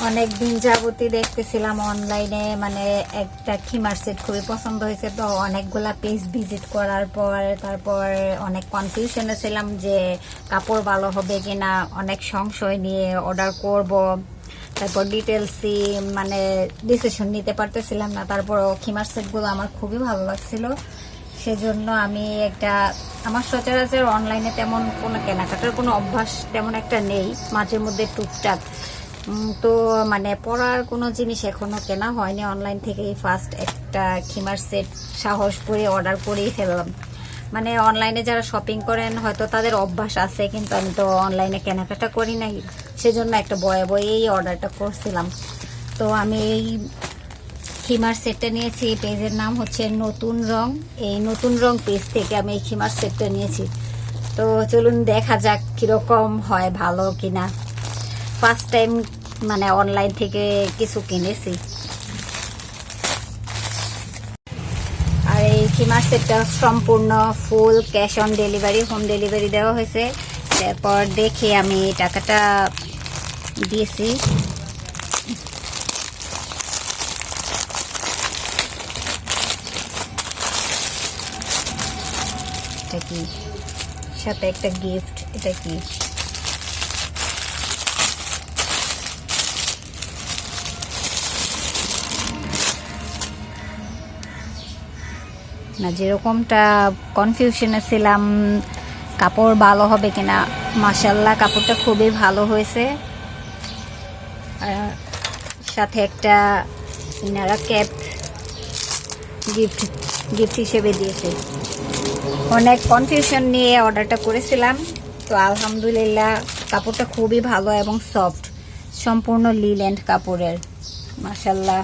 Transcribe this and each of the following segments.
অনেক দিন যাবতই দেখতেছিলাম অনলাইনে, মানে একটা খিমার সেট খুবই পছন্দ হয়েছে। তো অনেকগুলা পেজ ভিজিট করার পর তারপর অনেক কনফিউশনে ছিলাম যে কাপড় ভালো হবে কিনা, অনেক সংশয় নিয়ে অর্ডার করব। তারপর ডিটেলসই মানে ডিসিশন নিতে পারতেছিলাম না। তারপরও খিমার সেটগুলো আমার খুবই ভালো লাগছিল, সেজন্য আমি আমার সচরাচর অনলাইনে তেমন কোনো কেনাকাটার কোনো অভ্যাস তেমন একটা নেই, মাঝে মধ্যে টুকটাক। তো মানে পরার কোনো জিনিস এখনো কেনা হয়নি, অনলাইন থেকেই ফার্স্ট একটা খিমার সেট সাহস করে অর্ডার করেই ফেললাম। মানে অনলাইনে যারা শপিং করেন হয়তো তাদের অভ্যাস আছে, কিন্তু আমি তো অনলাইনে কেনাকাটা করি নাই, সেজন্য একটা বয়ে বয়েই অর্ডারটা করছিলাম। তো আমি এই খিমার সেটটা নিয়েছি, পেজের নাম হচ্ছে নতুন রং। এই নতুন রং পেজ থেকে আমি এই খিমার সেটটা নিয়েছি। তো চলুন দেখা যাক কীরকম হয়, ভালো কিনা। ফার্স্ট টাইম মানে অনলাইন থেকে কিছু কিনেছি। আর এই খিমার সেটটা সম্পূর্ণ full cash on delivery, home delivery দেওয়া হয়েছে। তারপর দেখে আমি টাকাটা দিয়েছি। এটা কি, সাথে একটা গিফট, এটা কি? না, যেরকমটা কনফিউশনে ছিলাম কাপড় ভালো হবে কিনা, মাশাআল্লাহ কাপড়টা খুবই ভালো হয়েছে। আর সাথে একটা ইনারা ক্যাপ গিফট হিসেবে দিয়েছে। অনেক কনফিউশন নিয়ে অর্ডারটা করেছিলাম, তো আলহামদুলিল্লাহ কাপড়টা খুবই ভালো এবং সফট, সম্পূর্ণ লিলেন কাপড়ের। মাশাআল্লাহ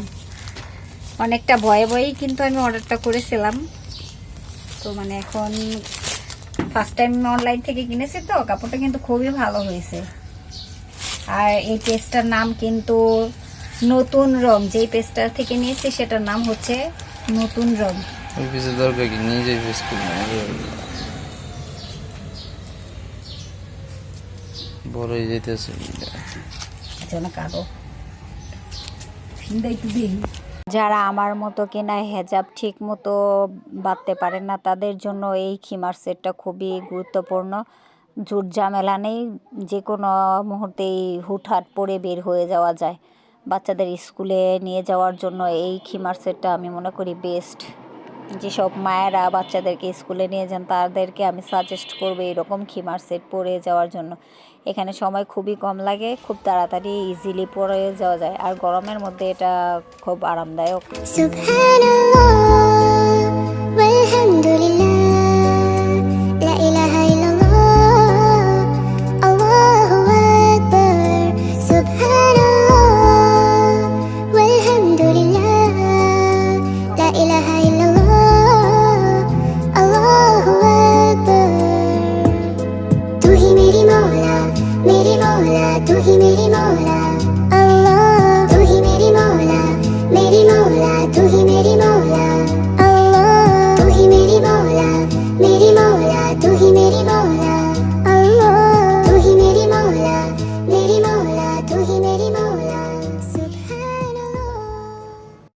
অনেকটা ভয়ে ভয়েই কিন্তু আমি অর্ডারটা করেছিলাম। তো মানে এখন ফার্স্ট টাইম অনলাইন থেকে কিনেছি, তো কাপড়টা কিন্তু খুবই ভালো হয়েছে। আর এই পেজটার নাম কিন্তু নতুন রং, যেই পেজটা থেকে নিয়েছি সেটার নাম হচ্ছে নতুন রং। ওই পিসে দরকার কি, নিজে পিস করবো বড় হয়ে যেতেছে কালো। যারা আমার মতো কিনা হেজাব ঠিক মতো বাঁধতে পারেন না, তাদের জন্য এই খিমার সেটটা খুবই গুরুত্বপূর্ণ। ঝুট ঝামেলা নেই, যে কোনো মুহূর্তেই হুটহাট পরে বের হয়ে যাওয়া যায়। বাচ্চাদের স্কুলে নিয়ে যাওয়ার জন্য এই খিমার সেটটা আমি মনে করি বেস্ট। যেসব মায়েরা বাচ্চাদেরকে স্কুলে নিয়ে যান তাদেরকে আমি সাজেস্ট করবো এরকম খিমার সেট পরে যাওয়ার জন্য। এখানে সময় খুবই কম লাগে, খুব তাড়াতাড়ি ইজিলি পরে যাওয়া যায়, আর গরমের মধ্যে এটা খুব আরামদায়ক।